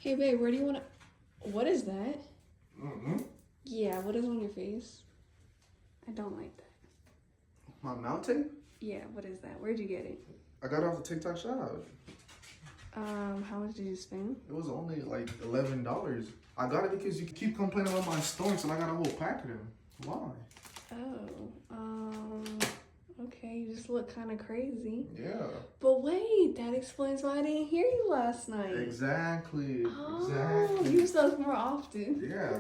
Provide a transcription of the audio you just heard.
Hey, babe, where do you want to... What is that? Mm-hmm. Yeah, what is on your face? I don't like that. My mouth tape? Yeah, what is that? Where'd you get it? I got it off the TikTok shop. How much did you spend? It was only like $11. I got it because you keep complaining about my snoring, so I got a whole pack of them. Why? Okay, you just look kind of crazy. Yeah. But wait, that explains why I didn't hear you last night. Exactly. Oh, Exactly. you use those more often. Yeah.